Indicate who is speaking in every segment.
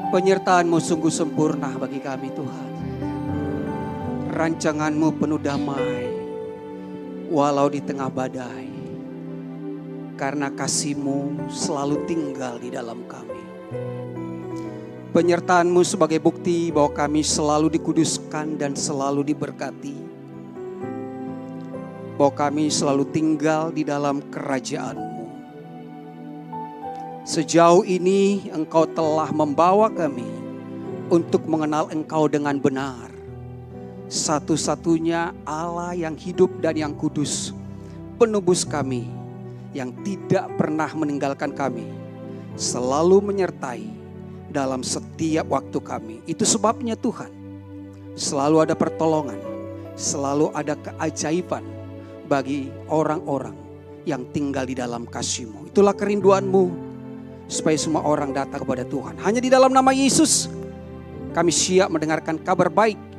Speaker 1: Penyertaan-Mu sungguh sempurna bagi kami Tuhan. Rancangan-Mu penuh damai walau di tengah badai. Karena kasih-Mu selalu tinggal di dalam kami. Penyertaan-Mu sebagai bukti bahwa kami selalu dikuduskan dan selalu diberkati. Bahwa kami selalu tinggal di dalam kerajaan-Mu. Sejauh ini Engkau telah membawa kami untuk mengenal Engkau dengan benar. Satu-satunya Allah yang hidup dan yang kudus, penebus kami, yang tidak pernah meninggalkan kami, selalu menyertai dalam setiap waktu kami. Itu sebabnya Tuhan, selalu ada pertolongan, selalu ada keajaiban bagi orang-orang yang tinggal di dalam kasih-Mu. Itulah kerinduan-Mu, supaya semua orang datang kepada Tuhan. Hanya di dalam nama Yesus kami siap mendengarkan kabar baik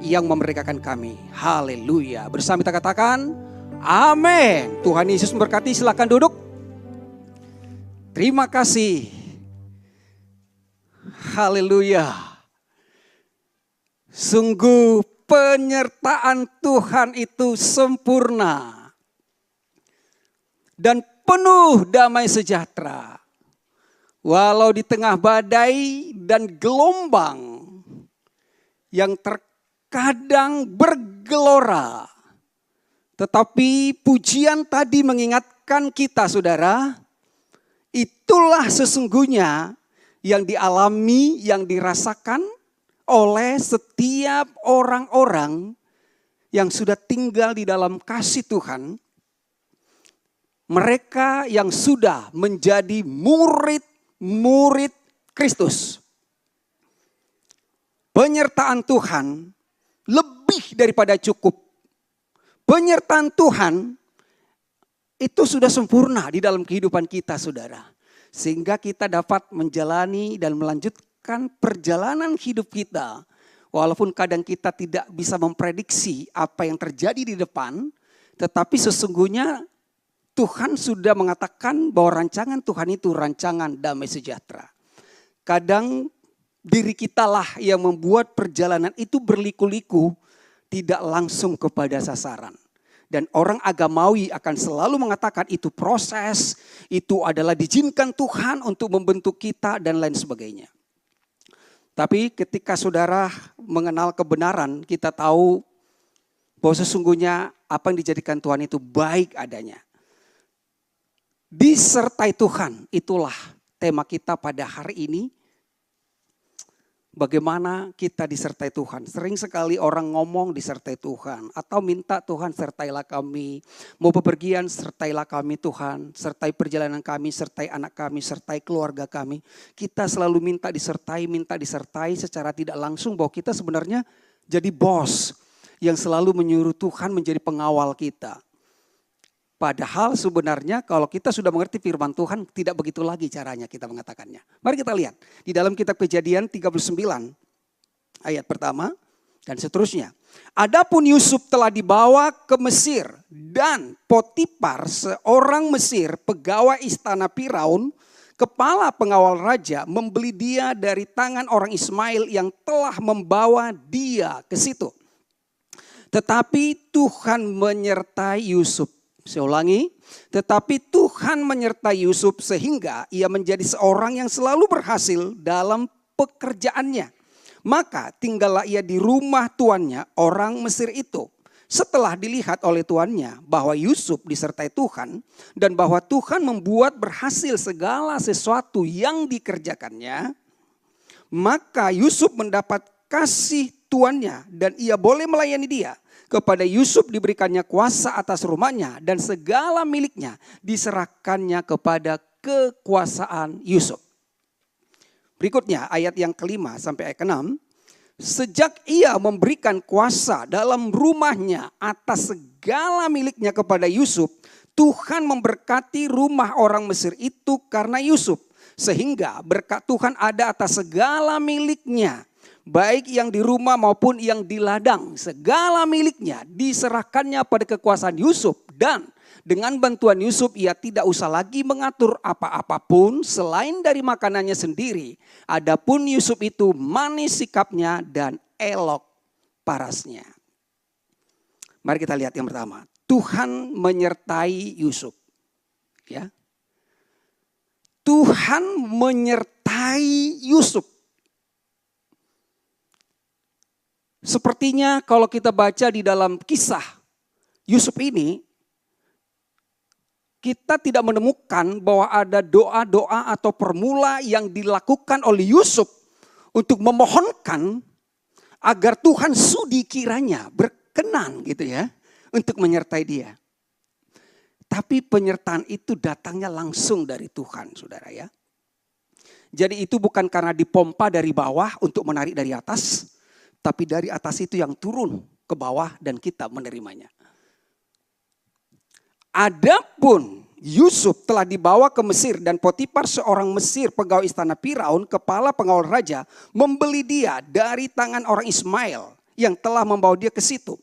Speaker 1: yang memerdekakan kami. Haleluya. Bersama kita katakan amin. Tuhan Yesus memberkati. Silakan duduk. Terima kasih. Haleluya. Sungguh penyertaan Tuhan itu sempurna dan penuh damai sejahtera. Walau di tengah badai dan gelombang yang terkadang bergelora. Tetapi pujian tadi mengingatkan kita saudara, itulah sesungguhnya yang dialami, yang dirasakan oleh setiap orang-orang yang sudah tinggal di dalam kasih Tuhan. Mereka yang sudah menjadi murid Kristus. Penyertaan Tuhan lebih daripada cukup. Penyertaan Tuhan itu sudah sempurna di dalam kehidupan kita saudara. Sehingga kita dapat menjalani dan melanjutkan perjalanan hidup kita. Walaupun kadang kita tidak bisa memprediksi apa yang terjadi di depan. Tetapi sesungguhnya Tuhan sudah mengatakan bahwa rancangan Tuhan itu rancangan damai sejahtera. Kadang diri kitalah yang membuat perjalanan itu berliku-liku tidak langsung kepada sasaran. Dan orang agamawi akan selalu mengatakan itu proses, itu adalah diizinkan Tuhan untuk membentuk kita dan lain sebagainya. Tapi ketika saudara mengenal kebenaran, kita tahu bahwa sesungguhnya apa yang dijadikan Tuhan itu baik adanya. Disertai Tuhan, itulah tema kita pada hari ini. Bagaimana kita disertai Tuhan. Sering sekali orang ngomong disertai Tuhan. Atau minta Tuhan sertailah kami. Mau bepergian sertailah kami Tuhan. Sertai perjalanan kami, sertai anak kami, sertai keluarga kami. Kita selalu minta disertai secara tidak langsung bahwa kita sebenarnya jadi bos. Yang selalu menyuruh Tuhan menjadi pengawal kita. Padahal sebenarnya kalau kita sudah mengerti firman Tuhan tidak begitu lagi caranya kita mengatakannya. Mari kita lihat di dalam kitab Kejadian 39 ayat pertama dan seterusnya. Adapun Yusuf telah dibawa ke Mesir dan Potifar seorang Mesir pegawai istana Firaun, kepala pengawal raja, membeli dia dari tangan orang Ismail yang telah membawa dia ke situ. Tetapi Tuhan menyertai Yusuf. Saya ulangi, tetapi Tuhan menyertai Yusuf sehingga ia menjadi seorang yang selalu berhasil dalam pekerjaannya. Maka tinggallah ia di rumah tuannya orang Mesir itu. Setelah dilihat oleh tuannya bahwa Yusuf disertai Tuhan dan bahwa Tuhan membuat berhasil segala sesuatu yang dikerjakannya, maka Yusuf mendapat kasih tuannya dan ia boleh melayani dia. Kepada Yusuf diberikannya kuasa atas rumahnya dan segala miliknya diserahkannya kepada kekuasaan Yusuf. Berikutnya ayat yang kelima sampai ayat ke-6. Sejak ia memberikan kuasa dalam rumahnya atas segala miliknya kepada Yusuf, Tuhan memberkati rumah orang Mesir itu karena Yusuf. Sehingga berkat Tuhan ada atas segala miliknya. Baik yang di rumah maupun yang di ladang, segala miliknya diserahkannya pada kekuasaan Yusuf dan Dengan bantuan Yusuf ia tidak usah lagi mengatur apa-apapun selain dari makanannya sendiri. Adapun Yusuf itu manis sikapnya dan elok parasnya. Mari kita lihat yang pertama. Tuhan menyertai Yusuf. Ya. Tuhan menyertai Yusuf. Sepertinya kalau kita baca di dalam kisah Yusuf ini, kita tidak menemukan bahwa ada doa-doa atau formula yang dilakukan oleh Yusuf untuk memohonkan agar Tuhan sudi kiranya berkenan gitu ya untuk menyertai dia. Tapi penyertaan itu datangnya langsung dari Tuhan, saudara ya. Jadi itu bukan karena dipompa dari bawah untuk menarik dari atas, tapi dari atas itu yang turun ke bawah dan kita menerimanya. Adapun Yusuf telah dibawa ke Mesir dan Potifar seorang Mesir pegawai istana Firaun, kepala pengawal raja, membeli dia dari tangan orang Ismail yang telah membawa dia ke situ.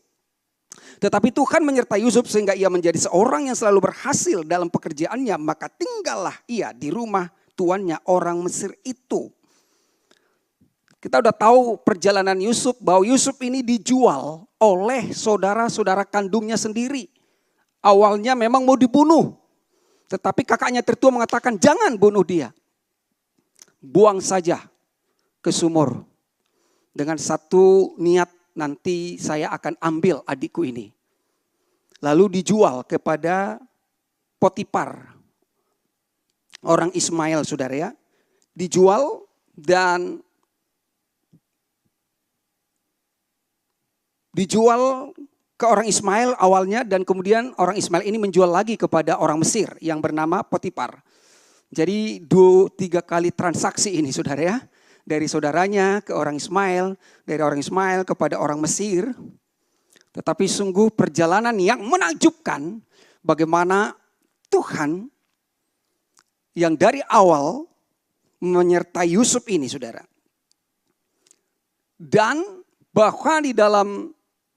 Speaker 1: Tetapi Tuhan menyertai Yusuf sehingga ia menjadi seorang yang selalu berhasil dalam pekerjaannya. Maka tinggallah ia di rumah tuannya orang Mesir itu. Kita udah tahu perjalanan Yusuf, bahwa Yusuf ini dijual oleh saudara-saudara kandungnya sendiri. Awalnya memang mau dibunuh. Tetapi kakaknya tertua mengatakan jangan bunuh dia. Buang saja ke sumur. Dengan satu niat, nanti saya akan ambil adikku ini. Lalu dijual kepada Potifar. Orang Ismail, saudara ya. Dijual dan dijual ke orang Ismail awalnya. Dan kemudian orang Ismail ini menjual lagi kepada orang Mesir yang bernama Potifar. Jadi 2-3 kali transaksi ini, saudara ya. Dari saudaranya ke orang Ismail, dari orang Ismail kepada orang Mesir. Tetapi sungguh perjalanan yang menakjubkan bagaimana Tuhan yang dari awal menyertai Yusuf ini, saudara. Dan bahwa di dalam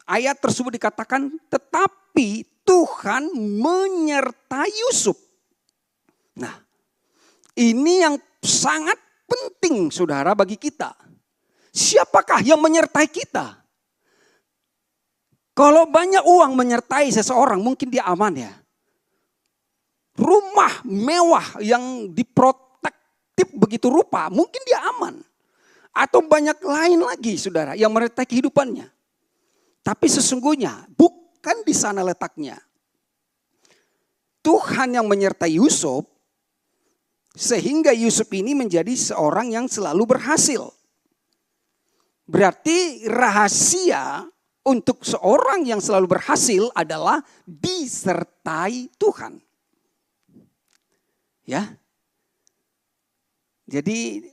Speaker 1: ayat tersebut dikatakan tetapi Tuhan menyertai Yusuf. Nah, ini yang sangat penting, saudara, bagi kita. Siapakah yang menyertai kita? Kalau banyak uang menyertai seseorang, mungkin dia aman ya. Rumah mewah yang diprotektif begitu rupa, mungkin dia aman. Atau banyak lain lagi, saudara, yang menyertai kehidupannya. Tapi sesungguhnya bukan di sana letaknya. Tuhan yang menyertai Yusuf, sehingga Yusuf ini menjadi seorang yang selalu berhasil. Berarti rahasia untuk seorang yang selalu berhasil adalah disertai Tuhan. Ya. Jadi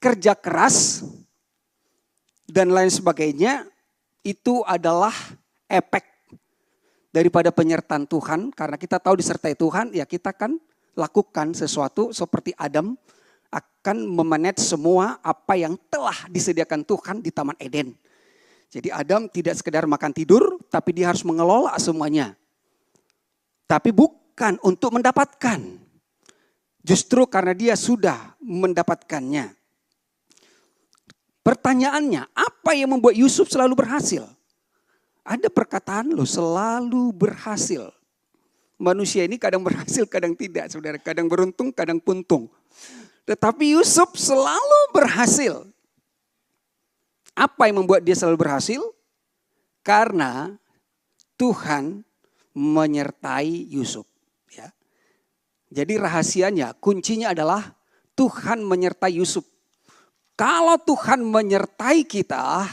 Speaker 1: kerja keras dan lain sebagainya itu adalah efek daripada penyertaan Tuhan. Karena kita tahu disertai Tuhan, ya kita kan lakukan sesuatu seperti Adam akan memanage semua apa yang telah disediakan Tuhan di Taman Eden. Jadi Adam tidak sekedar makan tidur, tapi dia harus mengelola semuanya. Tapi bukan untuk mendapatkan. Justru karena dia sudah mendapatkannya. Pertanyaannya, apa yang membuat Yusuf selalu berhasil? Ada perkataan loh, selalu berhasil. Manusia ini kadang berhasil, kadang tidak, saudara. Kadang beruntung, kadang puntung. Tetapi Yusuf selalu berhasil. Apa yang membuat dia selalu berhasil? Karena Tuhan menyertai Yusuf. Ya. Jadi rahasianya, kuncinya adalah Tuhan menyertai Yusuf. Kalau Tuhan menyertai kita,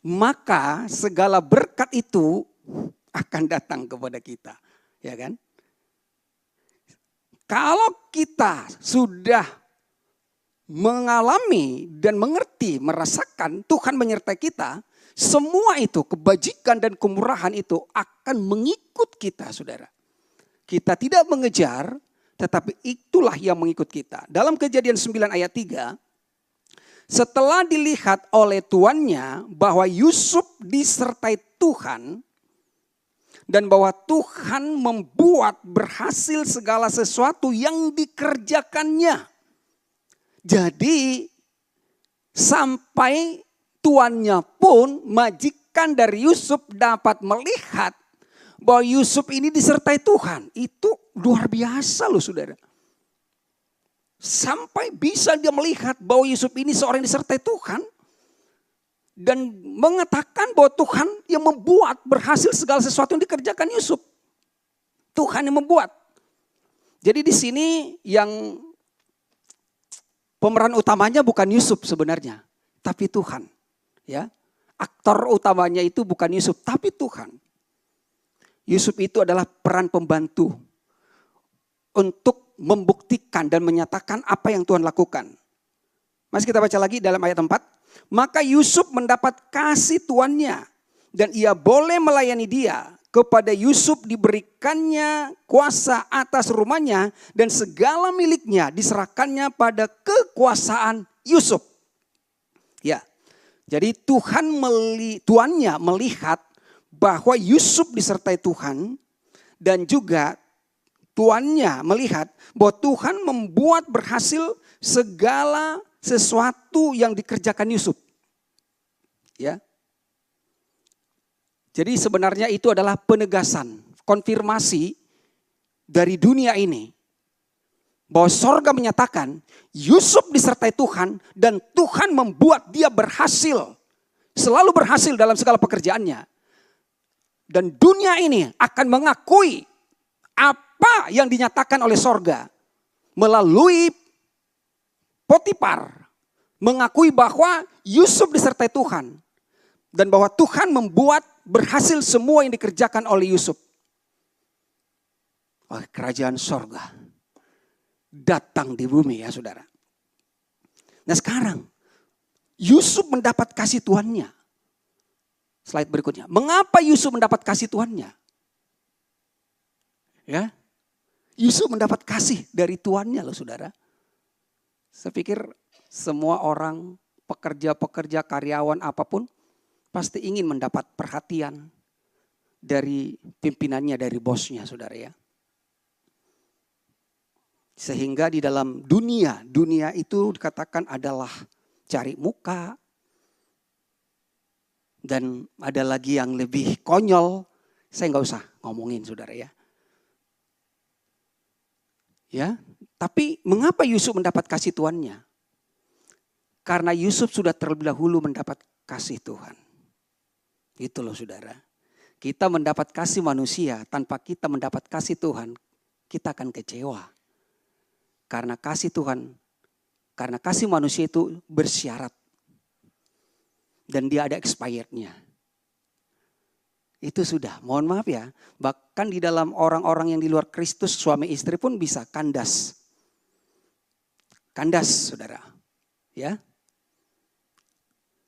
Speaker 1: maka segala berkat itu akan datang kepada kita. Ya kan? Kalau kita sudah mengalami dan mengerti, merasakan Tuhan menyertai kita, semua itu kebajikan dan kemurahan itu akan mengikut kita, saudara. Kita tidak mengejar, tetapi itulah yang mengikut kita. Dalam Kejadian 9 ayat 3, setelah dilihat oleh tuannya bahwa Yusuf disertai Tuhan, Dan bahwa Tuhan membuat berhasil segala sesuatu yang dikerjakannya. Jadi sampai tuannya pun, majikan dari Yusuf dapat melihat bahwa Yusuf ini disertai Tuhan. Itu luar biasa loh saudara. Sampai bisa dia melihat bahwa Yusuf ini seorang yang disertai Tuhan. Dan mengatakan bahwa Tuhan yang membuat berhasil segala sesuatu yang dikerjakan Yusuf. Tuhan yang membuat. Jadi di sini yang pemeran utamanya bukan Yusuf sebenarnya, tapi Tuhan. Ya, aktor utamanya itu bukan Yusuf, tapi Tuhan. Yusuf itu adalah peran pembantu untuk membuktikan dan menyatakan apa yang Tuhan lakukan. Masih kita baca lagi dalam ayat 4. Maka Yusuf mendapat kasih tuannya dan ia boleh melayani dia. Kepada Yusuf diberikannya kuasa atas rumahnya dan segala miliknya diserahkannya pada kekuasaan Yusuf. Ya, jadi tuannya melihat bahwa Yusuf disertai Tuhan dan juga tuannya melihat bahwa Tuhan membuat berhasil segala sesuatu yang dikerjakan Yusuf. Ya. Jadi sebenarnya itu adalah penegasan, konfirmasi dari dunia ini. Bahwa sorga menyatakan Yusuf disertai Tuhan dan Tuhan membuat dia berhasil. Selalu berhasil dalam segala pekerjaannya. Dan dunia ini akan mengakui apa yang dinyatakan oleh sorga. Melalui Potifar mengakui bahwa Yusuf disertai Tuhan. Dan bahwa Tuhan membuat berhasil semua yang dikerjakan oleh Yusuf. Oleh kerajaan sorga. Datang di bumi ya saudara. Nah sekarang Yusuf mendapat kasih Tuhannya. Slide berikutnya. Mengapa Yusuf mendapat kasih Tuhannya? Ya, Yusuf mendapat kasih dari Tuannya loh saudara. Saya pikir semua orang, pekerja-pekerja, karyawan apapun pasti ingin mendapat perhatian dari pimpinannya, dari bosnya saudara ya. Sehingga di dalam dunia itu dikatakan adalah cari muka. Dan ada lagi yang lebih konyol, saya nggak usah ngomongin saudara ya. Ya, tapi mengapa Yusuf mendapat kasih Tuannya? Karena Yusuf sudah terlebih dahulu mendapat kasih Tuhan. Itu loh saudara. Kita mendapat kasih manusia tanpa kita mendapat kasih Tuhan, kita akan kecewa. Karena kasih Tuhan, karena kasih manusia itu bersyarat. Dan dia ada expirednya. Itu sudah, mohon maaf ya. Bahkan di dalam orang-orang yang di luar Kristus, suami istri pun bisa kandas. Kandas saudara. Ya.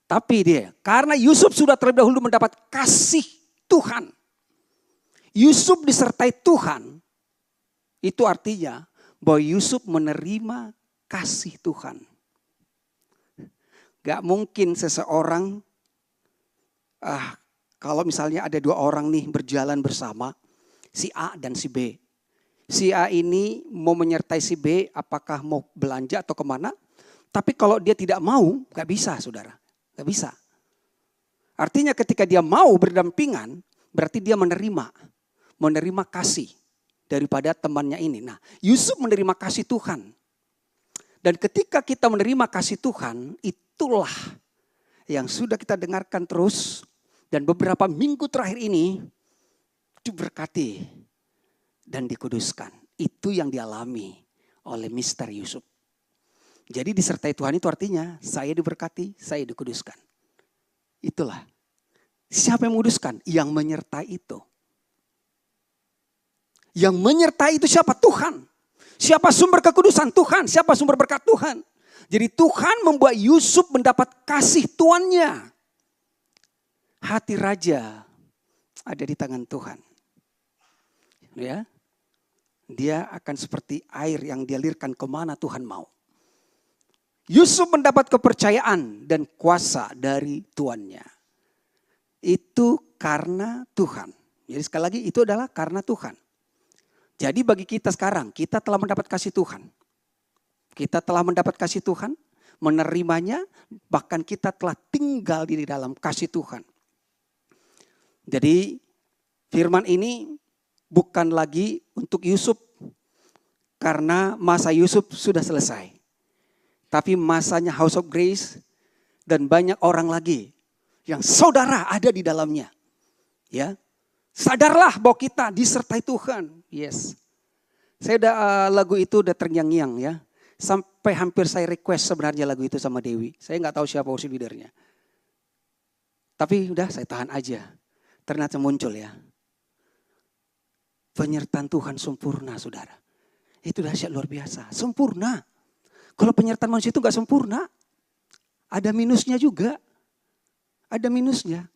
Speaker 1: Tapi dia, karena Yusuf sudah terlebih dahulu mendapat kasih Tuhan. Yusuf disertai Tuhan. Itu artinya bahwa Yusuf menerima kasih Tuhan. Gak mungkin seseorang, kalau misalnya ada dua orang nih berjalan bersama, si A dan si B. Si A ini mau menyertai si B, apakah mau belanja atau kemana. Tapi kalau dia tidak mau, gak bisa saudara. Gak bisa. Artinya ketika dia mau berdampingan, berarti dia menerima kasih daripada temannya ini. Nah, Yusuf menerima kasih Tuhan. Dan ketika kita menerima kasih Tuhan, itulah yang sudah kita dengarkan terus. Dan beberapa minggu terakhir ini diberkati dan dikuduskan. Itu yang dialami oleh Mister Yusuf. Jadi disertai Tuhan itu artinya saya diberkati, saya dikuduskan. Itulah. Siapa yang menguduskan? Yang menyertai itu. Yang menyertai itu siapa? Tuhan. Siapa sumber kekudusan? Tuhan. Siapa sumber berkat? Tuhan. Jadi Tuhan membuat Yusuf mendapat kasih tuannya. Hati raja ada di tangan Tuhan. Ya. Dia akan seperti air yang dialirkan kemana Tuhan mau. Yusuf mendapat kepercayaan dan kuasa dari tuannya. Itu karena Tuhan. Jadi sekali lagi itu adalah karena Tuhan. Jadi bagi kita sekarang, kita telah mendapat kasih Tuhan. Kita telah mendapat kasih Tuhan, menerimanya, bahkan kita telah tinggal di dalam kasih Tuhan. Jadi firman ini bukan lagi untuk Yusuf, karena masa Yusuf sudah selesai. Tapi masanya House of Grace dan banyak orang lagi yang saudara ada di dalamnya. Ya, sadarlah bahwa kita disertai Tuhan. Yes. Saya udah lagu itu udah terngiang-ngiang ya. Sampai hampir saya request sebenarnya lagu itu sama Dewi. Saya nggak tahu siapa worship leadernya. Tapi udah saya tahan aja. Ternyata muncul ya. Penyertaan Tuhan sempurna, saudara. Itu dahsyat luar biasa. Sempurna. Kalau penyertaan manusia itu gak sempurna. Ada minusnya juga. Ada minusnya.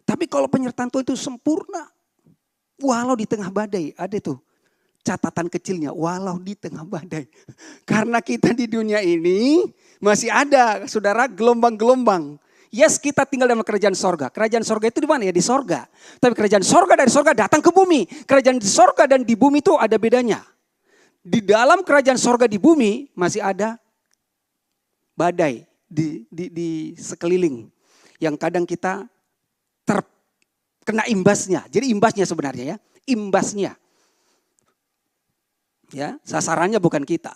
Speaker 1: Tapi kalau penyertaan Tuhan itu sempurna. Walau di tengah badai. Ada tuh catatan kecilnya. Walau di tengah badai. Karena kita di dunia ini masih ada, saudara, gelombang-gelombang. Yes, kita tinggal dalam kerajaan sorga. Kerajaan sorga itu di mana ya? Di sorga. Tapi kerajaan sorga dari sorga datang ke bumi. Kerajaan di sorga dan di bumi itu ada bedanya. Di dalam kerajaan sorga di bumi masih ada badai di sekeliling. Yang kadang kita terkena imbasnya. Jadi imbasnya sebenarnya ya. Imbasnya. Ya, sasarannya bukan kita.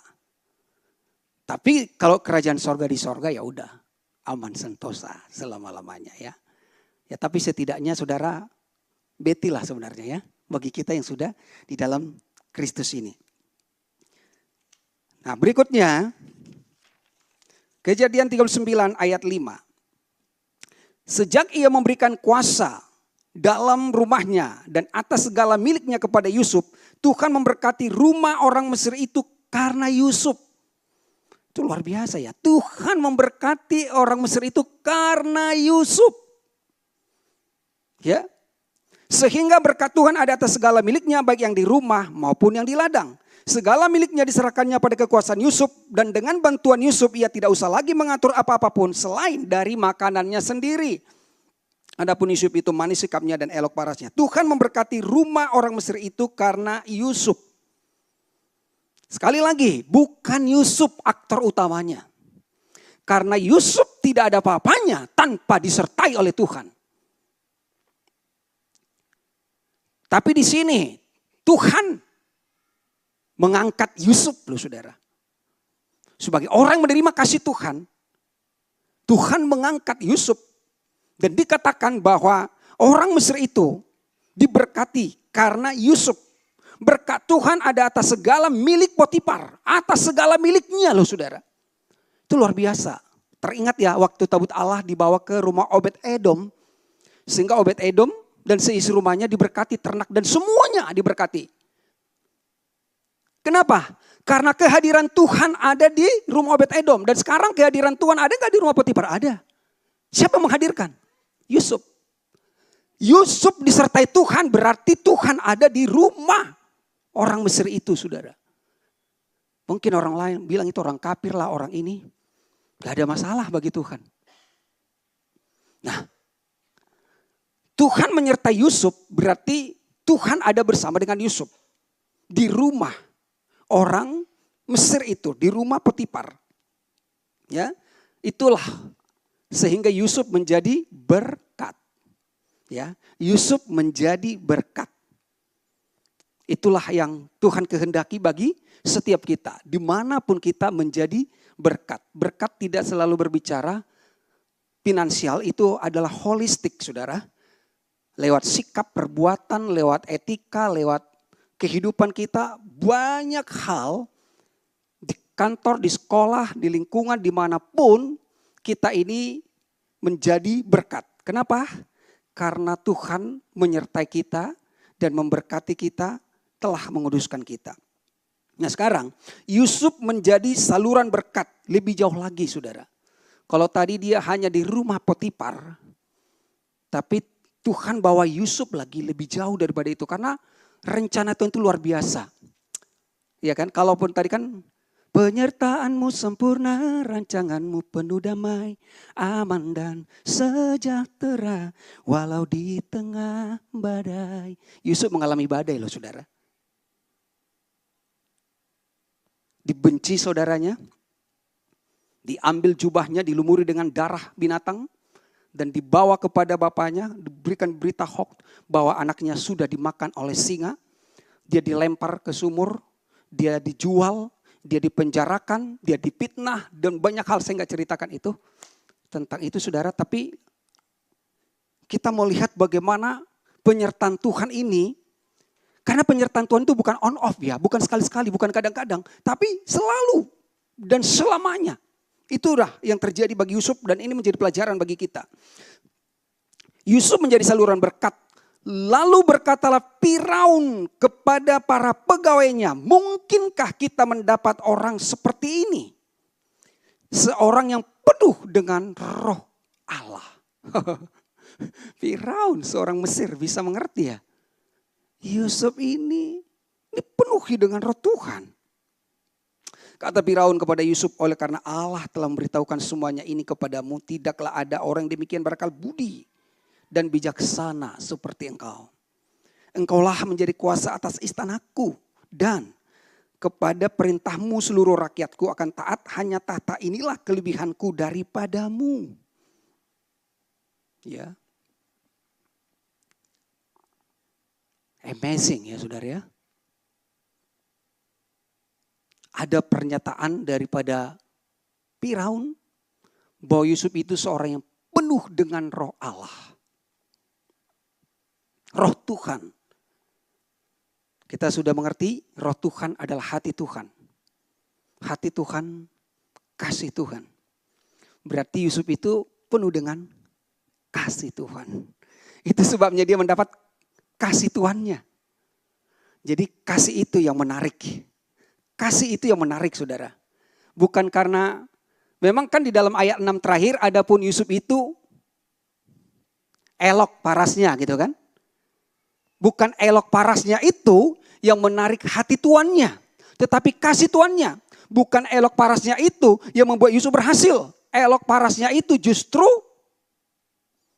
Speaker 1: Tapi kalau kerajaan sorga di sorga ya udah. Aman sentosa selama-lamanya ya. Ya tapi setidaknya saudara betilah sebenarnya ya. Bagi kita yang sudah di dalam Kristus ini. Nah berikutnya. Kejadian 39 ayat 5. Sejak ia memberikan kuasa dalam rumahnya dan atas segala miliknya kepada Yusuf. Tuhan memberkati rumah orang Mesir itu karena Yusuf. Itu luar biasa ya. Tuhan memberkati orang Mesir itu karena Yusuf. Ya. Sehingga berkat Tuhan ada atas segala miliknya baik yang di rumah maupun yang di ladang. Segala miliknya diserahkannya pada kekuasaan Yusuf. Dan dengan bantuan Yusuf ia tidak usah lagi mengatur apa-apapun selain dari makanannya sendiri. Adapun Yusuf itu manis sikapnya dan elok parasnya. Tuhan memberkati rumah orang Mesir itu karena Yusuf. Sekali lagi, bukan Yusuf aktor utamanya. Karena Yusuf tidak ada apa-apanya tanpa disertai oleh Tuhan. Tapi di sini Tuhan mengangkat Yusuf loh saudara. Sebagai orang yang menerima kasih Tuhan, Tuhan mengangkat Yusuf. Dan dikatakan bahwa orang Mesir itu diberkati karena Yusuf. Berkat Tuhan ada atas segala milik Potifar. Atas segala miliknya loh saudara. Itu luar biasa. Teringat ya waktu tabut Allah dibawa ke rumah Obed Edom. Sehingga Obed Edom dan seisi rumahnya diberkati, ternak dan semuanya diberkati. Kenapa? Karena kehadiran Tuhan ada di rumah Obed Edom. Dan sekarang kehadiran Tuhan ada gak di rumah Potifar? Ada. Siapa menghadirkan? Yusuf. Yusuf disertai Tuhan berarti Tuhan ada di rumah orang Mesir itu saudara. Mungkin orang lain bilang itu orang kafir lah orang ini. Gak ada masalah bagi Tuhan. Nah, Tuhan menyertai Yusuf berarti Tuhan ada bersama dengan Yusuf. Di rumah orang Mesir itu, di rumah Potifar. Ya, itulah sehingga Yusuf menjadi berkat. Ya, Yusuf menjadi berkat. Itulah yang Tuhan kehendaki bagi setiap kita. Dimanapun kita menjadi berkat. Berkat tidak selalu berbicara finansial, itu adalah holistik saudara. Lewat sikap, perbuatan, lewat etika, lewat kehidupan kita. Banyak hal di kantor, di sekolah, di lingkungan, dimanapun kita ini menjadi berkat. Kenapa? Karena Tuhan menyertai kita dan memberkati kita, telah menguduskan kita. Nah sekarang Yusuf menjadi saluran berkat lebih jauh lagi saudara. Kalau tadi dia hanya di rumah Potifar, tapi Tuhan bawa Yusuf lagi lebih jauh daripada itu. Karena rencana Tuhan itu luar biasa. Ya kan, kalaupun tadi kan Penyertaanmu sempurna, rancanganmu penuh damai, aman dan sejahtera, walau di tengah badai. Yusuf mengalami badai loh saudara. Dibenci saudaranya, diambil jubahnya, dilumuri dengan darah binatang, dan dibawa kepada bapaknya, diberikan berita hoax bahwa anaknya sudah dimakan oleh singa. Dia dilempar ke sumur, dia dijual, dia dipenjarakan, dia dipitnah, dan banyak hal saya nggak ceritakan itu tentang itu saudara. Tapi kita mau lihat bagaimana penyertaan Tuhan ini, karena penyertaan Tuhan itu bukan on off ya, bukan sekali-sekali, bukan kadang-kadang, tapi selalu dan selamanya. Itulah yang terjadi bagi Yusuf dan ini menjadi pelajaran bagi kita. Yusuf menjadi saluran berkat. Lalu berkatalah Firaun kepada para pegawainya, mungkinkah kita mendapat orang seperti ini? Seorang yang penuh dengan roh Allah. Firaun seorang Mesir bisa mengerti ya. Yusuf ini dipenuhi dengan roh Tuhan. Kata Firaun kepada Yusuf, oleh karena Allah telah memberitahukan semuanya ini kepadamu, tidaklah ada orang demikian berakal budi dan bijaksana seperti engkau. Engkaulah menjadi kuasa atas istanaku dan kepada perintahmu seluruh rakyatku akan taat. Hanya tahta inilah kelebihanku daripadamu. Ya. Amazing ya saudara ya. Ada pernyataan daripada Firaun bahwa Yusuf itu seorang yang penuh dengan roh Allah. Roh Tuhan. Kita sudah mengerti roh Tuhan adalah hati Tuhan. Hati Tuhan, kasih Tuhan. Berarti Yusuf itu penuh dengan kasih Tuhan. Itu sebabnya dia mendapat kasih Tuhannya. Jadi kasih itu yang menarik. Kasih itu yang menarik saudara. Bukan karena, memang kan di dalam ayat 6 terakhir, adapun Yusuf itu elok parasnya gitu kan. Bukan elok parasnya itu yang menarik hati tuannya. Tetapi kasih tuannya. Bukan elok parasnya itu yang membuat Yusuf berhasil. Elok parasnya itu justru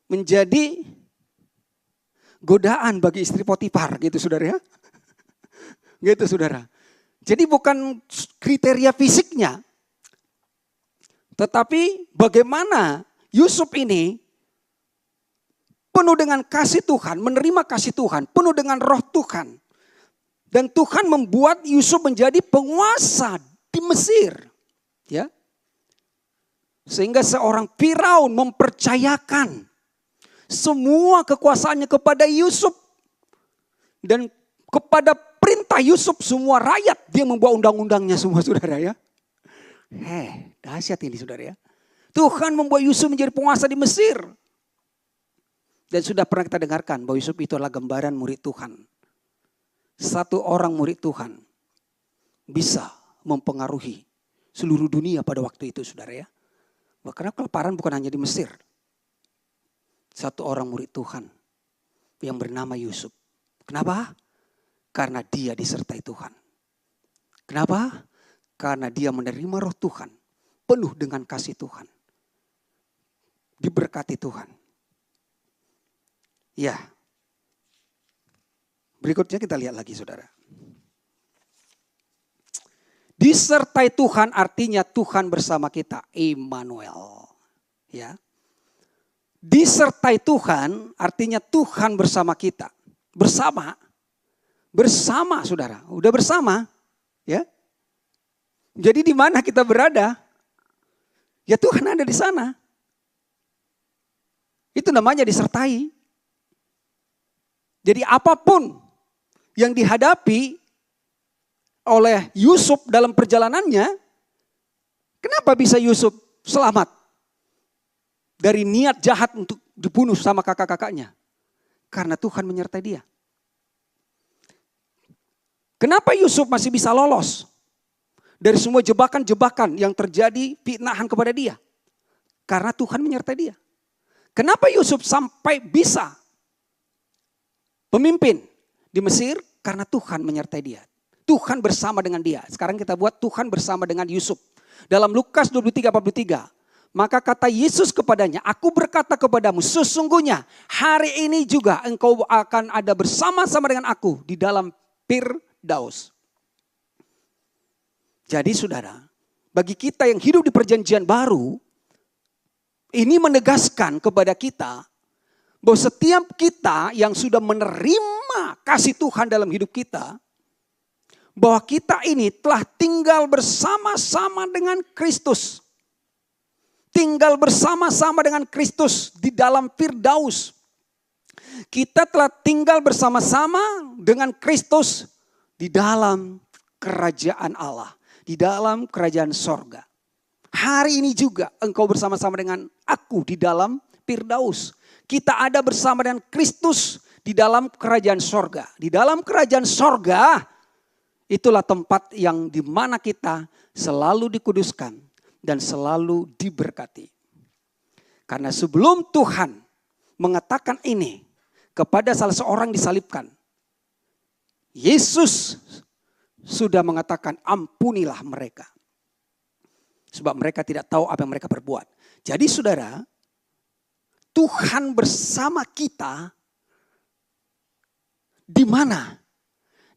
Speaker 1: menjadi godaan bagi istri Potifar gitu saudara ya. Gitu saudara. Jadi bukan kriteria fisiknya. Tetapi bagaimana Yusuf ini penuh dengan kasih Tuhan, menerima kasih Tuhan, penuh dengan roh Tuhan. Dan Tuhan membuat Yusuf menjadi penguasa di Mesir. Ya. Sehingga seorang Firaun mempercayakan semua kekuasaannya kepada Yusuf. Dan kepada perintah Yusuf semua rakyat dia membuat undang-undangnya semua saudara ya. Dahsyat ini saudara ya. Tuhan membuat Yusuf menjadi penguasa di Mesir. Dan sudah pernah kita dengarkan bahwa Yusuf itu adalah gambaran murid Tuhan. Satu orang murid Tuhan bisa mempengaruhi seluruh dunia pada waktu itu saudara ya. Karena kelaparan bukan hanya di Mesir. Satu orang murid Tuhan yang bernama Yusuf. Kenapa? Karena dia disertai Tuhan. Kenapa? Karena dia menerima roh Tuhan. Penuh dengan kasih Tuhan. Diberkati Tuhan. Ya. Berikutnya kita lihat lagi saudara. Disertai Tuhan artinya Tuhan bersama kita. Immanuel. Ya. Disertai Tuhan artinya Tuhan bersama kita. Bersama saudara. Udah bersama. Ya. Jadi di mana kita berada? Ya Tuhan ada di sana. Itu namanya disertai. Jadi apapun yang dihadapi oleh Yusuf dalam perjalanannya, kenapa bisa Yusuf selamat dari niat jahat untuk dibunuh sama kakak-kakaknya? Karena Tuhan menyertai dia. Kenapa Yusuf masih bisa lolos dari semua jebakan-jebakan yang terjadi fitnahan kepada dia? Karena Tuhan menyertai dia. Kenapa Yusuf sampai bisa pemimpin di Mesir? Karena Tuhan menyertai dia. Tuhan bersama dengan dia. Sekarang kita buat Tuhan bersama dengan Yusuf. Dalam Lukas 23:43. Maka kata Yesus kepadanya, aku berkata kepadamu, sesungguhnya hari ini juga engkau akan ada bersama-sama dengan aku di dalam Firdaus. Jadi saudara, bagi kita yang hidup di perjanjian baru, ini menegaskan kepada kita bahwa setiap kita yang sudah menerima kasih Tuhan dalam hidup kita, bahwa kita ini telah tinggal bersama-sama dengan Kristus. Tinggal bersama-sama dengan Kristus di dalam Firdaus. Kita telah tinggal bersama-sama dengan Kristus di dalam kerajaan Allah. Di dalam kerajaan sorga. Hari ini juga engkau bersama-sama dengan aku di dalam Firdaus. Kita ada bersama dengan Kristus di dalam kerajaan sorga. Di dalam kerajaan sorga, itulah tempat yang dimana kita selalu dikuduskan dan selalu diberkati. Karena sebelum Tuhan mengatakan ini kepada salah seorang disalibkan, Yesus sudah mengatakan ampunilah mereka. Sebab mereka tidak tahu apa yang mereka perbuat. Jadi saudara, Tuhan bersama kita di mana?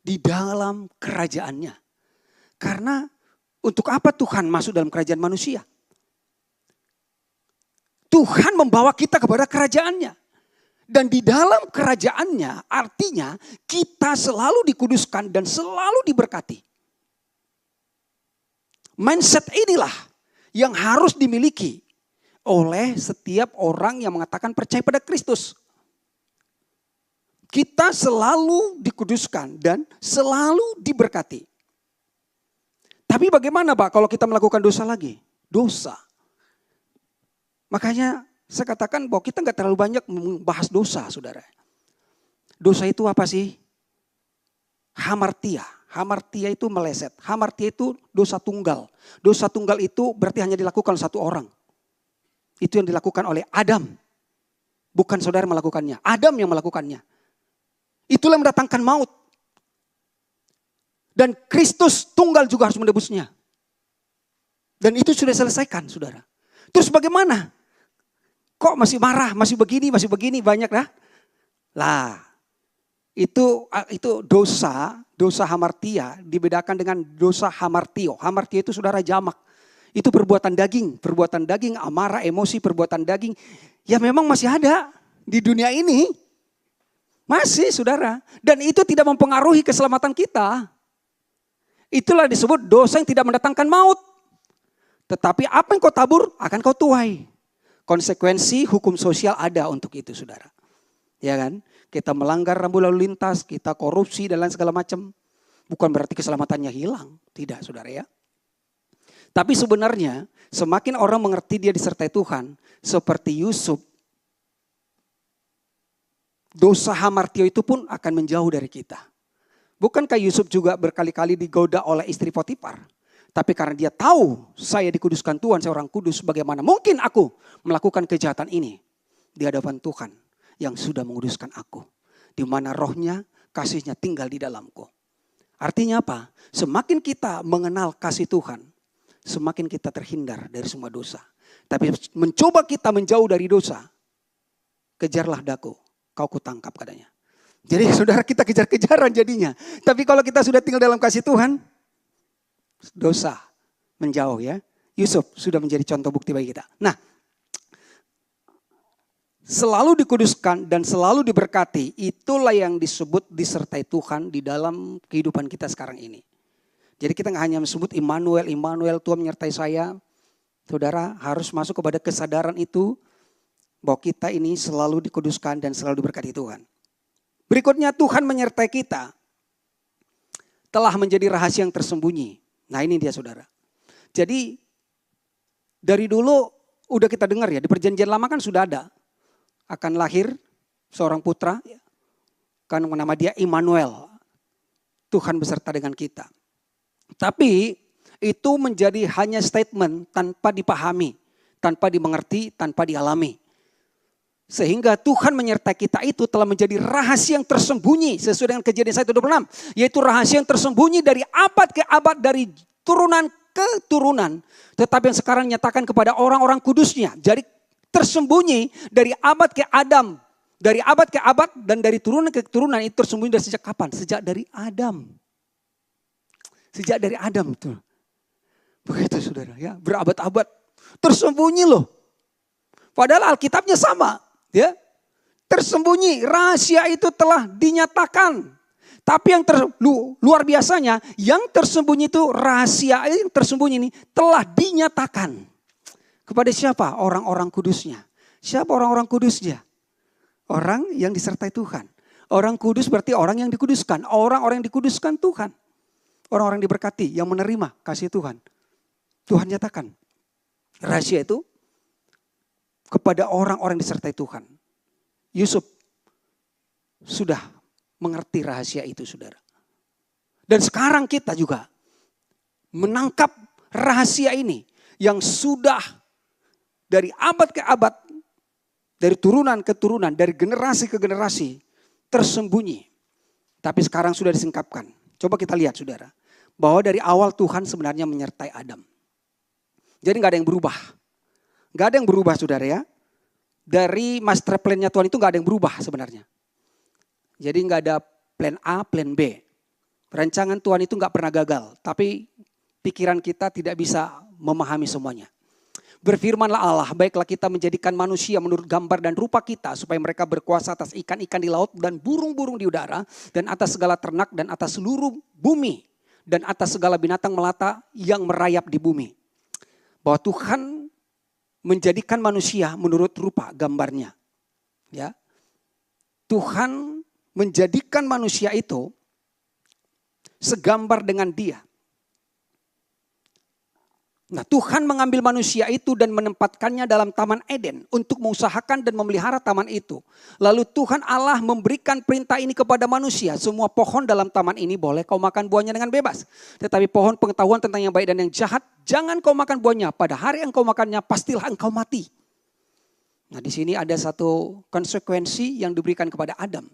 Speaker 1: Di dalam kerajaannya. Karena untuk apa Tuhan masuk dalam kerajaan manusia? Tuhan membawa kita kepada kerajaannya. Dan di dalam kerajaannya artinya kita selalu dikuduskan dan selalu diberkati. Mindset inilah yang harus dimiliki oleh setiap orang yang mengatakan percaya pada Kristus. Kita selalu dikuduskan dan selalu diberkati. Tapi bagaimana Pak kalau kita melakukan dosa lagi? Dosa. Makanya saya katakan bahwa kita nggak terlalu banyak membahas dosa, saudara. Dosa itu apa sih? Hamartia. Hamartia itu meleset. Hamartia itu dosa tunggal. Dosa tunggal itu berarti hanya dilakukan satu orang. Itu yang dilakukan oleh Adam. Bukan saudara melakukannya. Adam yang melakukannya. Itulah yang mendatangkan maut. Dan Kristus tunggal juga harus menebusnya. Dan itu sudah selesaikan, saudara. Terus bagaimana? Kok masih marah, masih begini, banyak dah. Lah, itu dosa hamartia dibedakan dengan dosa hamartio. Hamartio itu saudara jamak. Itu perbuatan daging, amarah, emosi, perbuatan daging. Ya memang masih ada di dunia ini. Masih saudara. Dan itu tidak mempengaruhi keselamatan kita. Itulah disebut dosa yang tidak mendatangkan maut. Tetapi apa yang kau tabur akan kau tuai. Konsekuensi hukum sosial ada untuk itu saudara. Ya kan? Kita melanggar rambu lalu lintas, kita korupsi dan lain segala macam. Bukan berarti keselamatannya hilang. Tidak saudara ya. Tapi sebenarnya semakin orang mengerti dia disertai Tuhan. Seperti Yusuf. Dosa hamartio itu pun akan menjauh dari kita. Bukankah Yusuf juga berkali-kali digoda oleh istri Potifar? Tapi karena dia tahu saya dikuduskan Tuhan, saya orang kudus. Bagaimana mungkin aku melakukan kejahatan ini di hadapan Tuhan yang sudah menguduskan aku. Di mana rohnya, kasihnya tinggal di dalamku. Artinya apa? Semakin kita mengenal kasih Tuhan, semakin kita terhindar dari semua dosa. Tapi mencoba kita menjauh dari dosa, kejarlah daku, kau kutangkap katanya. Jadi saudara kita kejar-kejaran jadinya. Tapi kalau kita sudah tinggal dalam kasih Tuhan, dosa menjauh ya. Yusuf sudah menjadi contoh bukti bagi kita. Nah, selalu dikuduskan dan selalu diberkati, itulah yang disebut disertai Tuhan di dalam kehidupan kita sekarang ini. Jadi kita gak hanya disebut Immanuel, Tuhan menyertai saya. Saudara harus masuk kepada kesadaran itu bahwa kita ini selalu dikuduskan dan selalu diberkati Tuhan. Berikutnya Tuhan menyertai kita telah menjadi rahasia yang tersembunyi. Nah ini dia saudara. Jadi dari dulu udah kita dengar ya, di perjanjian lama kan sudah ada. Akan lahir seorang putra, kan nama dia Immanuel. Tuhan beserta dengan kita. Tapi itu menjadi hanya statement tanpa dipahami, tanpa dimengerti, tanpa dialami. Sehingga Tuhan menyertai kita itu telah menjadi rahasia yang tersembunyi sesuai dengan Kejadian 1:26. Yaitu rahasia yang tersembunyi dari abad ke abad, dari turunan ke turunan. Tetapi yang sekarang nyatakan kepada orang-orang kudusnya. Jadi tersembunyi dari abad ke Adam. Dari abad ke abad dan dari turunan ke turunan itu tersembunyi dari sejak kapan? Sejak dari Adam. Sejak dari Adam itu. Begitu saudara ya, berabad-abad. Tersembunyi loh. Padahal Alkitabnya sama. Ya, tersembunyi, rahasia itu telah dinyatakan. Tapi yang luar biasanya, yang tersembunyi itu rahasia yang tersembunyi ini telah dinyatakan. Kepada siapa? Orang-orang kudusnya. Siapa orang-orang kudusnya? Orang yang disertai Tuhan. Orang kudus berarti orang yang dikuduskan. Orang-orang yang dikuduskan Tuhan. Orang-orang diberkati yang menerima kasih Tuhan. Tuhan nyatakan. Rahasia itu kepada orang-orang disertai Tuhan. Yusuf sudah mengerti rahasia itu saudara. Dan sekarang kita juga menangkap rahasia ini. Yang sudah dari abad ke abad. Dari turunan ke turunan. Dari generasi ke generasi. Tersembunyi. Tapi sekarang sudah disingkapkan. Coba kita lihat saudara. Bahwa dari awal Tuhan sebenarnya menyertai Adam. Jadi gak ada yang berubah. Gak ada yang berubah saudara ya. Dari master plan-nya Tuhan itu gak ada yang berubah sebenarnya. Jadi gak ada plan A, plan B. Rancangan Tuhan itu gak pernah gagal. Tapi pikiran kita tidak bisa memahami semuanya. Berfirmanlah Allah, baiklah kita menjadikan manusia menurut gambar dan rupa kita. Supaya mereka berkuasa atas ikan-ikan di laut dan burung-burung di udara. Dan atas segala ternak dan atas seluruh bumi. Dan atas segala binatang melata yang merayap di bumi. Bahwa Tuhan menjadikan manusia menurut rupa gambarnya. Ya. Tuhan menjadikan manusia itu segambar dengan Dia. Nah, Tuhan mengambil manusia itu dan menempatkannya dalam Taman Eden untuk mengusahakan dan memelihara taman itu. Lalu Tuhan Allah memberikan perintah ini kepada manusia. Semua pohon dalam taman ini boleh kau makan buahnya dengan bebas. Tetapi pohon pengetahuan tentang yang baik dan yang jahat, jangan kau makan buahnya. Pada hari yang kau makannya, pastilah engkau mati. Nah, di sini ada satu konsekuensi yang diberikan kepada Adam.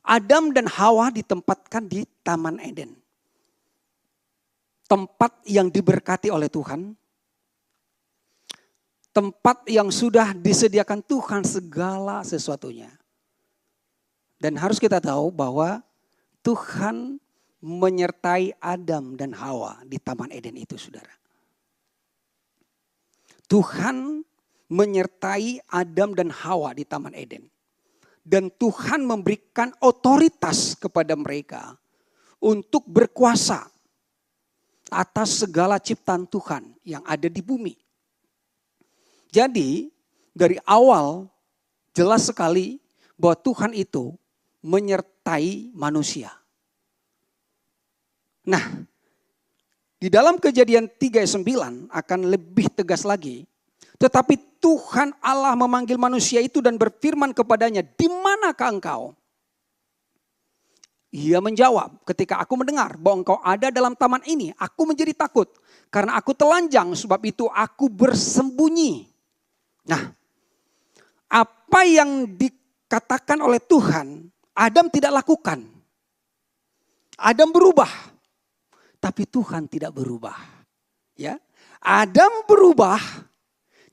Speaker 1: Adam dan Hawa ditempatkan di Taman Eden. Tempat yang diberkati oleh Tuhan. Tempat yang sudah disediakan Tuhan segala sesuatunya. Dan harus kita tahu bahwa Tuhan menyertai Adam dan Hawa di Taman Eden itu saudara. Tuhan menyertai Adam dan Hawa di Taman Eden. Dan Tuhan memberikan otoritas kepada mereka untuk berkuasa atas segala ciptaan Tuhan yang ada di bumi. Jadi dari awal jelas sekali bahwa Tuhan itu menyertai manusia. Nah, di dalam Kejadian 3:9 akan lebih tegas lagi. Tetapi Tuhan Allah memanggil manusia itu dan berfirman kepadanya, "Di manakah engkau?" Ia menjawab, "Ketika aku mendengar bahwa engkau ada dalam taman ini, aku menjadi takut. Karena aku telanjang, sebab itu aku bersembunyi." Nah, apa yang dikatakan oleh Tuhan, Adam tidak lakukan. Adam berubah, tapi Tuhan tidak berubah. Ya, Adam berubah,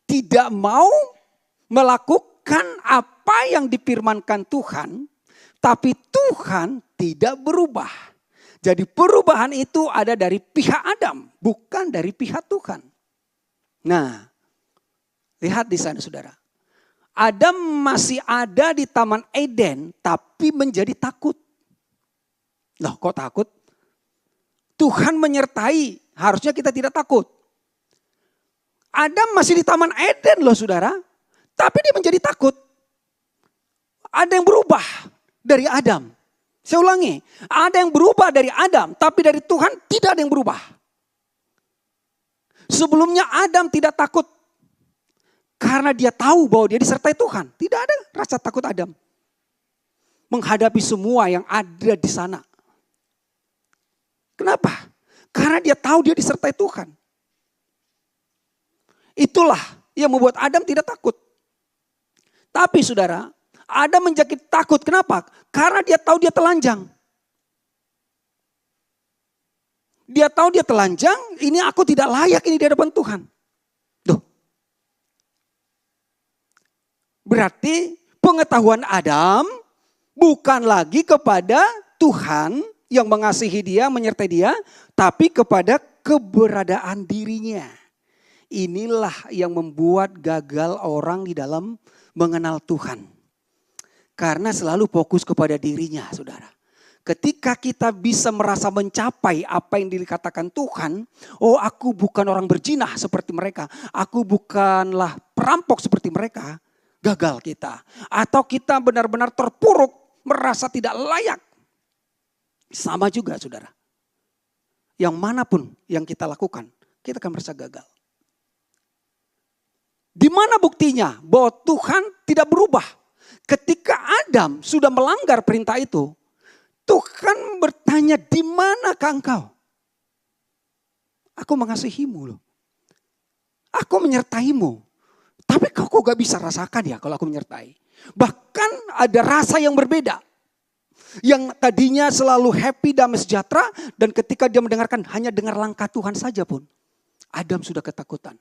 Speaker 1: tidak mau melakukan apa yang difirmankan Tuhan, tapi Tuhan tidak berubah. Jadi perubahan itu ada dari pihak Adam, bukan dari pihak Tuhan. Nah, lihat di sana saudara. Adam masih ada di Taman Eden, tapi menjadi takut. Loh, kok takut? Tuhan menyertai, harusnya kita tidak takut. Adam masih di Taman Eden loh saudara, tapi dia menjadi takut. Ada yang berubah dari Adam. Saya ulangi, ada yang berubah dari Adam, tapi dari Tuhan tidak ada yang berubah. Sebelumnya Adam tidak takut karena dia tahu bahwa dia disertai Tuhan. Tidak ada rasa takut Adam menghadapi semua yang ada di sana. Kenapa? Karena dia tahu dia disertai Tuhan. Itulah yang membuat Adam tidak takut. Tapi saudara, Adam menjadi takut. Kenapa? Karena dia tahu dia telanjang. Dia tahu dia telanjang, ini aku tidak layak ini di hadapan Tuhan. Tuh. Berarti pengetahuan Adam bukan lagi kepada Tuhan yang mengasihi dia, menyertai dia, tapi kepada keberadaan dirinya. Inilah yang membuat gagal orang di dalam mengenal Tuhan. Karena selalu fokus kepada dirinya, saudara. Ketika kita bisa merasa mencapai apa yang dikatakan Tuhan, oh aku bukan orang berjinah seperti mereka, aku bukanlah perampok seperti mereka, gagal kita. Atau kita benar-benar terpuruk, merasa tidak layak. Sama juga saudara. Yang manapun yang kita lakukan, kita akan merasa gagal. Di mana buktinya bahwa Tuhan tidak berubah? Ketika Adam sudah melanggar perintah itu, Tuhan bertanya, di manakah engkau? Aku mengasihimu loh. Aku menyertaimu. Tapi kau kok gak bisa rasakan ya kalau aku menyertai. Bahkan ada rasa yang berbeda. Yang tadinya selalu happy, damai, sejahtera. Dan ketika dia mendengarkan hanya dengar langkah Tuhan saja pun. Adam sudah ketakutan.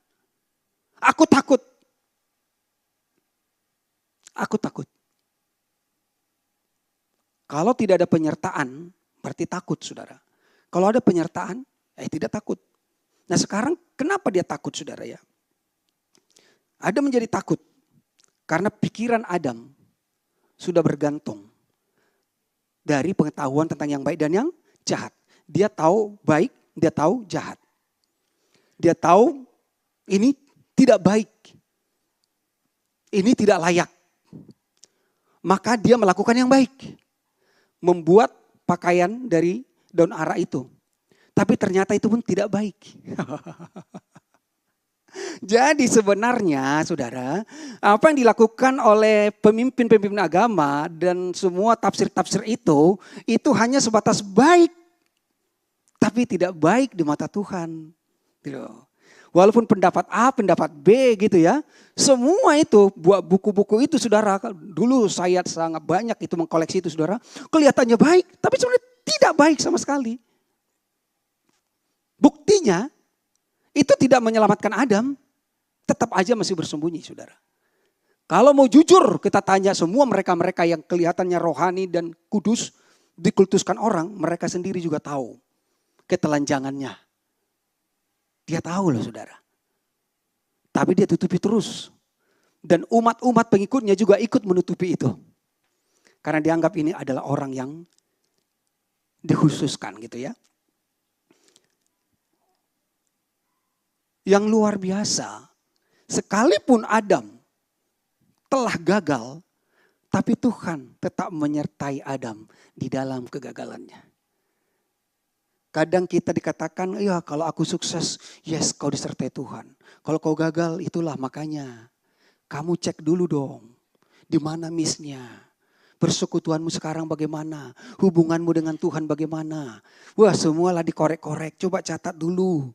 Speaker 1: Aku takut. Aku takut. Kalau tidak ada penyertaan, berarti takut saudara. Kalau ada penyertaan, tidak takut. Nah sekarang kenapa dia takut saudara ya? Adam menjadi takut. Karena pikiran Adam sudah bergantung dari pengetahuan tentang yang baik dan yang jahat. Dia tahu baik, dia tahu jahat. Dia tahu ini tidak baik. Ini tidak layak. Maka dia melakukan yang baik. Membuat pakaian dari daun ara itu. Tapi ternyata itu pun tidak baik. Jadi sebenarnya saudara, apa yang dilakukan oleh pemimpin-pemimpin agama dan semua tafsir-tafsir itu hanya sebatas baik. Tapi tidak baik di mata Tuhan. Walaupun pendapat A, pendapat B gitu ya. Semua itu, buat buku-buku itu saudara. Dulu saya sangat banyak itu mengkoleksi itu saudara. Kelihatannya baik, tapi sebenarnya tidak baik sama sekali. Buktinya, itu tidak menyelamatkan Adam. Tetap aja masih bersembunyi saudara. Kalau mau jujur kita tanya semua mereka-mereka yang kelihatannya rohani dan kudus. Dikultuskan orang, mereka sendiri juga tahu ketelanjangannya. Dia tahu loh saudara. Tapi dia tutupi terus. Dan umat-umat pengikutnya juga ikut menutupi itu. Karena dianggap ini adalah orang yang dikhususkan gitu ya. Yang luar biasa. Sekalipun Adam telah gagal. Tapi Tuhan tetap menyertai Adam di dalam kegagalannya. Kadang kita dikatakan, ya kalau aku sukses, yes kau disertai Tuhan. Kalau kau gagal, itulah makanya. Kamu cek dulu dong, di mana missnya. Persekutuanmu sekarang bagaimana? Hubunganmu dengan Tuhan bagaimana? Wah semualah dikorek-korek, coba catat dulu.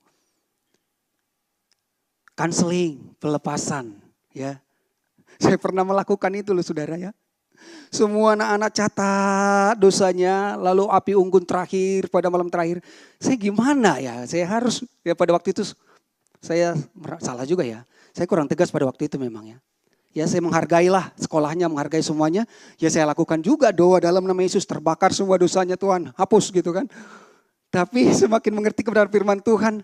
Speaker 1: Counseling, pelepasan. Ya, saya pernah melakukan itu loh saudara ya. Semua anak-anak catat dosanya, lalu api unggun terakhir pada malam terakhir. Saya gimana ya? Saya harus ya pada waktu itu saya salah juga ya. Saya kurang tegas pada waktu itu memang ya. Ya saya menghargailah sekolahnya, menghargai semuanya. Ya saya lakukan juga doa dalam nama Yesus, terbakar semua dosanya Tuhan, hapus gitu kan. Tapi semakin mengerti kebenaran firman Tuhan,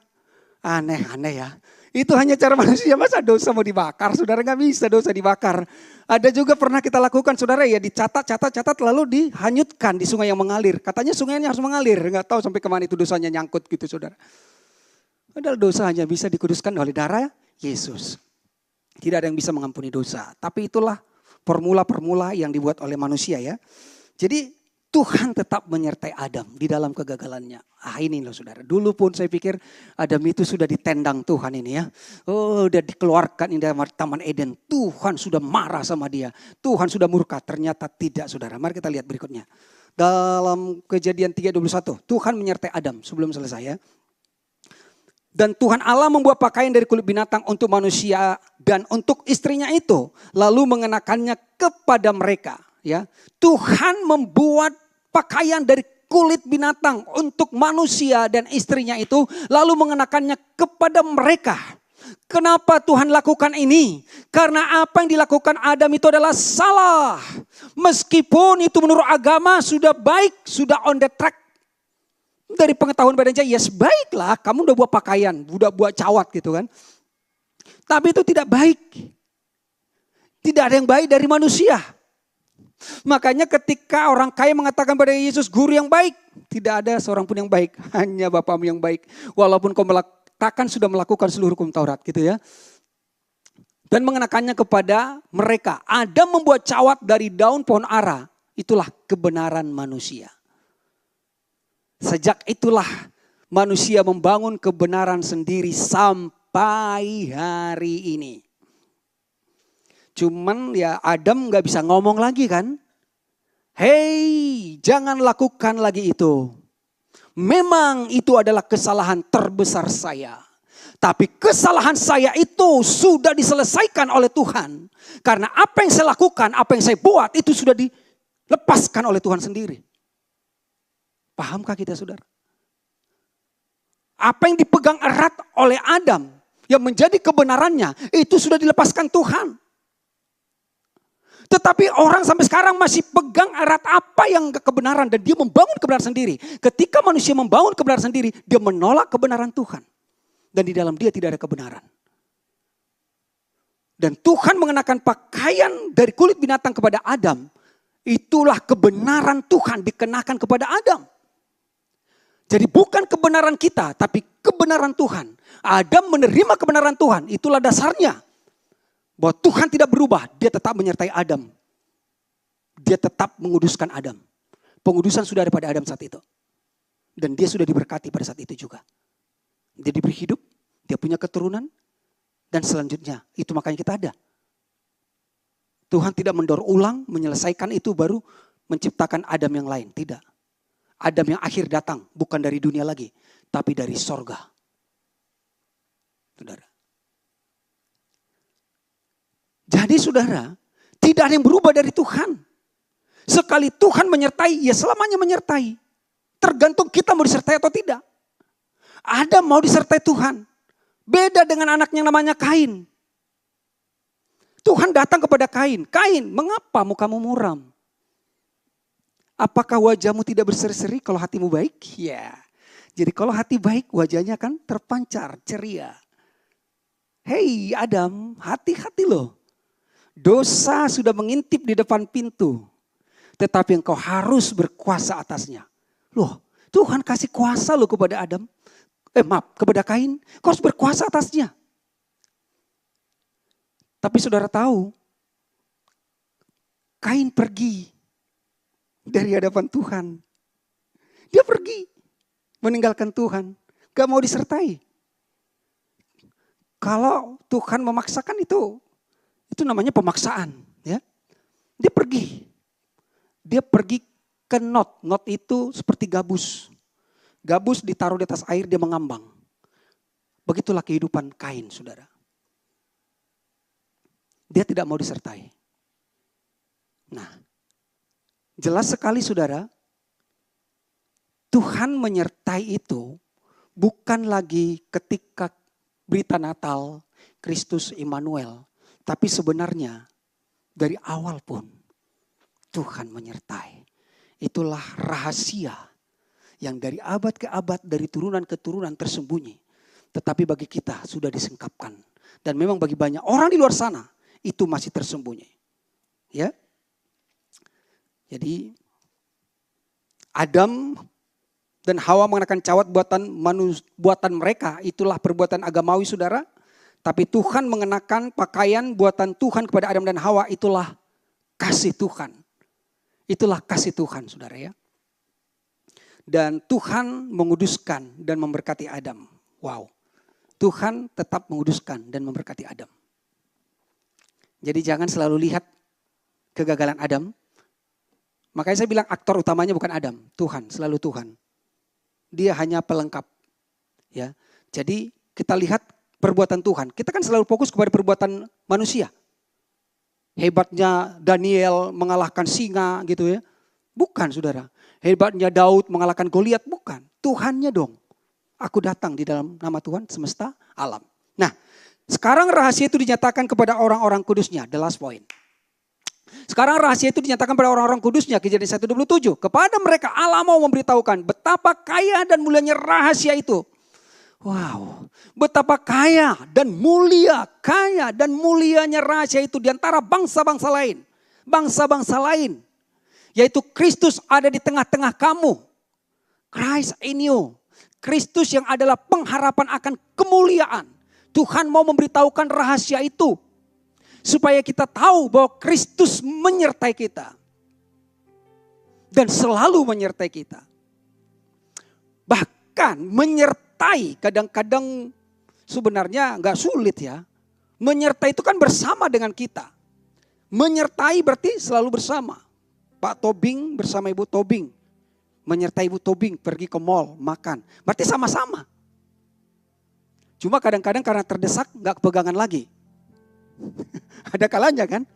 Speaker 1: aneh-aneh ya. Itu hanya cara manusia, masa dosa mau dibakar? Saudara gak bisa dosa dibakar. Ada juga pernah kita lakukan saudara ya, dicatat lalu dihanyutkan di sungai yang mengalir. Katanya sungainya harus mengalir, gak tahu sampai kemana itu dosanya nyangkut gitu saudara. Padahal dosa hanya bisa dikuduskan oleh darah Yesus. Tidak ada yang bisa mengampuni dosa. Tapi itulah formula-formula yang dibuat oleh manusia ya. Jadi Tuhan tetap menyertai Adam di dalam kegagalannya. Ini loh saudara. Dulu pun saya pikir Adam itu sudah ditendang Tuhan ini ya. Oh udah dikeluarkan di Taman Eden. Tuhan sudah marah sama dia. Tuhan sudah murka. Ternyata tidak saudara. Mari kita lihat berikutnya. Dalam Kejadian 3:21. Tuhan menyertai Adam sebelum selesai ya. Dan Tuhan Allah membuat pakaian dari kulit binatang untuk manusia dan untuk istrinya itu. Lalu mengenakannya kepada mereka. Ya, Tuhan membuat pakaian dari kulit binatang untuk manusia dan istrinya itu. Lalu mengenakannya kepada mereka. Kenapa Tuhan lakukan ini? Karena apa yang dilakukan Adam itu adalah salah. Meskipun itu menurut agama sudah baik, sudah on the track. Dari pengetahuan badannya, yes baiklah kamu udah buat pakaian, udah buat cawat gitu kan. Tapi itu tidak baik. Tidak ada yang baik dari manusia. Makanya ketika orang kaya mengatakan pada Yesus, guru yang baik. Tidak ada seorang pun yang baik, hanya Bapamu yang baik. Walaupun kau takkan sudah melakukan seluruh hukum Taurat gitu ya. Dan mengenakannya kepada mereka. Adam membuat cawat dari daun pohon ara. Itulah kebenaran manusia. Sejak itulah manusia membangun kebenaran sendiri sampai hari ini. Cuman ya Adam gak bisa ngomong lagi kan. Hei, jangan lakukan lagi itu. Memang itu adalah kesalahan terbesar saya. Tapi kesalahan saya itu sudah diselesaikan oleh Tuhan. Karena apa yang saya lakukan, apa yang saya buat itu sudah dilepaskan oleh Tuhan sendiri. Pahamkah kita saudara? Apa yang dipegang erat oleh Adam yang menjadi kebenarannya itu sudah dilepaskan Tuhan. Tetapi orang sampai sekarang masih pegang erat apa yang kebenaran dan dia membangun kebenaran sendiri. Ketika manusia membangun kebenaran sendiri, dia menolak kebenaran Tuhan. Dan di dalam dia tidak ada kebenaran. Dan Tuhan mengenakan pakaian dari kulit binatang kepada Adam. Itulah kebenaran Tuhan dikenakan kepada Adam. Jadi bukan kebenaran kita, tapi kebenaran Tuhan. Adam menerima kebenaran Tuhan, itulah dasarnya. Bahwa Tuhan tidak berubah, dia tetap menyertai Adam. Dia tetap menguduskan Adam. Pengudusan sudah ada pada Adam saat itu. Dan dia sudah diberkati pada saat itu juga. Dia diberi hidup, dia punya keturunan. Dan selanjutnya, itu makanya kita ada. Tuhan tidak mendaur ulang, menyelesaikan itu baru menciptakan Adam yang lain. Tidak. Adam yang akhir datang bukan dari dunia lagi, tapi dari sorga. Saudara. Jadi saudara, tidak ada yang berubah dari Tuhan. Sekali Tuhan menyertai, ya selamanya menyertai. Tergantung kita mau disertai atau tidak. Adam mau disertai Tuhan. Beda dengan anaknya namanya Kain. Tuhan datang kepada Kain. Kain, mengapa mukamu muram? Apakah wajahmu tidak berseri-seri kalau hatimu baik? Ya. Jadi kalau hati baik wajahnya kan terpancar ceria. Hei Adam, hati-hati loh. Dosa sudah mengintip di depan pintu. Tetapi engkau harus berkuasa atasnya. Loh, Tuhan kasih kuasa loh kepada Adam. Kepada Kain. Kau harus berkuasa atasnya. Tapi saudara tahu, Kain pergi dari hadapan Tuhan. Dia pergi. Meninggalkan Tuhan. Gak mau disertai. Kalau Tuhan memaksakan itu namanya pemaksaan. Ya. Dia pergi. Dia pergi ke Not. Not itu seperti gabus. Gabus ditaruh di atas air dia mengambang. Begitulah kehidupan Kain saudara. Dia tidak mau disertai. Nah. Jelas sekali saudara, Tuhan menyertai itu bukan lagi ketika berita Natal, Kristus Immanuel. Tapi sebenarnya dari awal pun Tuhan menyertai. Itulah rahasia yang dari abad ke abad, dari turunan ke turunan tersembunyi. Tetapi bagi kita sudah disingkapkan. Dan memang bagi banyak orang di luar sana itu masih tersembunyi. Ya. Jadi Adam dan Hawa mengenakan cawat buatan mereka. Itulah perbuatan agamawi saudara. Tapi Tuhan mengenakan pakaian buatan Tuhan kepada Adam dan Hawa. Itulah kasih Tuhan. Itulah kasih Tuhan saudara ya. Dan Tuhan menguduskan dan memberkati Adam. Wow. Tuhan tetap menguduskan dan memberkati Adam. Jadi jangan selalu lihat kegagalan Adam. Makanya saya bilang aktor utamanya bukan Adam, Tuhan, selalu Tuhan. Dia hanya pelengkap. Ya. Jadi kita lihat perbuatan Tuhan. Kita kan selalu fokus kepada perbuatan manusia. Hebatnya Daniel mengalahkan singa gitu ya. Bukan saudara. Hebatnya Daud mengalahkan Goliat, bukan. Tuhannya dong. Aku datang di dalam nama Tuhan semesta alam. Nah, sekarang rahasia itu dinyatakan kepada orang-orang kudusnya. The last point. Sekarang rahasia itu dinyatakan pada orang-orang kudusnya. Kejadian 1:27. Kepada mereka Allah mau memberitahukan betapa kaya dan mulianya rahasia itu. Wow. Betapa kaya dan mulianya rahasia itu di antara bangsa-bangsa lain. Bangsa-bangsa lain. Yaitu Kristus ada di tengah-tengah kamu. Christ in you. Kristus yang adalah pengharapan akan kemuliaan. Tuhan mau memberitahukan rahasia itu. Supaya kita tahu bahwa Kristus menyertai kita. Dan selalu menyertai kita. Bahkan menyertai kadang-kadang sebenarnya gak sulit ya. Menyertai itu kan bersama dengan kita. Menyertai berarti selalu bersama. Pak Tobing bersama Ibu Tobing. Menyertai Ibu Tobing pergi ke mall makan. Berarti sama-sama. Cuma kadang-kadang karena terdesak gak kepegangan lagi. Ada kalanya kan.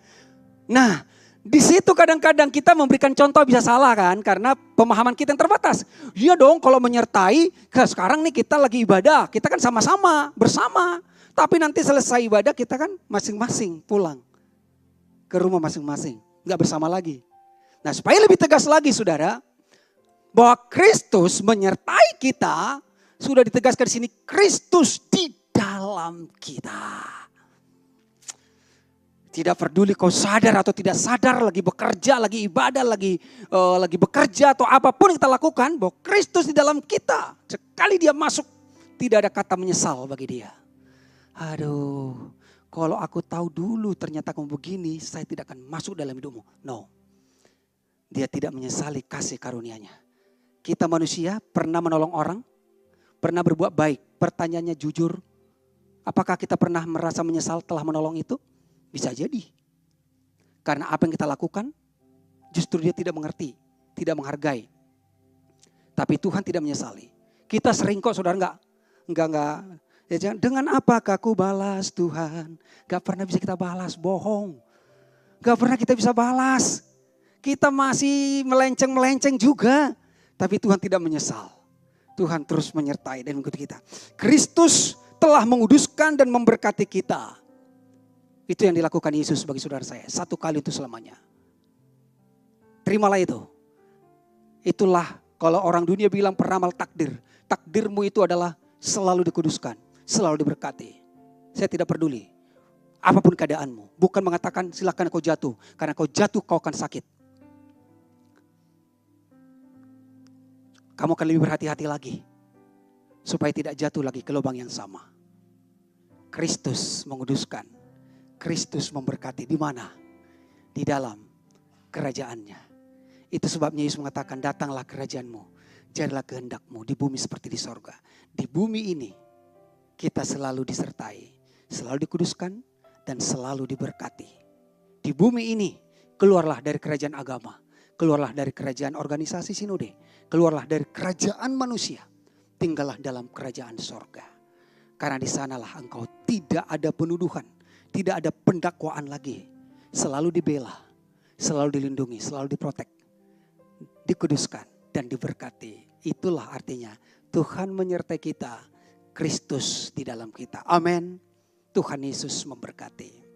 Speaker 1: Nah, di situ kadang-kadang kita memberikan contoh bisa salah kan. Karena pemahaman kita yang terbatas. Iya dong kalau menyertai. Sekarang nih kita lagi ibadah. Kita kan sama-sama bersama. Tapi nanti selesai ibadah kita kan masing-masing pulang. Ke rumah masing-masing. Gak bersama lagi. Nah supaya lebih tegas lagi saudara. Bahwa Kristus menyertai kita. Sudah ditegaskan di sini. Kristus di dalam kita. Tidak peduli kau sadar atau tidak sadar, lagi bekerja, lagi ibadah, lagi bekerja atau apapun yang kita lakukan, bahwa Kristus di dalam kita. Sekali dia masuk, tidak ada kata menyesal bagi dia. Aduh, kalau aku tahu dulu ternyata kamu begini, saya tidak akan masuk dalam hidupmu. No, dia tidak menyesali kasih karunia-Nya. Kita manusia pernah menolong orang, pernah berbuat baik. Pertanyaannya jujur, apakah kita pernah merasa menyesal telah menolong itu? Bisa jadi. Karena apa yang kita lakukan justru dia tidak mengerti, tidak menghargai. Tapi Tuhan tidak menyesali. Kita sering kok saudara enggak. Ya, dengan apakah aku balas Tuhan? Enggak pernah bisa kita balas, bohong. Enggak pernah kita bisa balas. Kita masih melenceng-melenceng juga. Tapi Tuhan tidak menyesal. Tuhan terus menyertai dan mengikuti kita. Kristus telah menguduskan dan memberkati kita. Itu yang dilakukan Yesus bagi saudara saya. Satu kali itu selamanya. Terimalah itu. Itulah kalau orang dunia bilang peramal takdir. Takdirmu itu adalah selalu dikuduskan. Selalu diberkati. Saya tidak peduli. Apapun keadaanmu. Bukan mengatakan silakan kau jatuh. Karena kau jatuh kau akan sakit. Kamu akan lebih berhati-hati lagi. Supaya tidak jatuh lagi ke lubang yang sama. Kristus menguduskan. Kristus memberkati di mana? Di dalam kerajaannya. Itu sebabnya Yesus mengatakan datanglah kerajaanmu. Jadilah kehendakmu di bumi seperti di sorga. Di bumi ini kita selalu disertai. Selalu dikuduskan dan selalu diberkati. Di bumi ini keluarlah dari kerajaan agama. Keluarlah dari kerajaan organisasi sinode. Keluarlah dari kerajaan manusia. Tinggallah dalam kerajaan sorga. Karena di sanalah engkau tidak ada penuduhan. Tidak ada pendakwaan lagi. Selalu dibela. Selalu dilindungi. Selalu diprotek. Dikuduskan dan diberkati. Itulah artinya Tuhan menyertai kita. Kristus di dalam kita. Amin. Tuhan Yesus memberkati.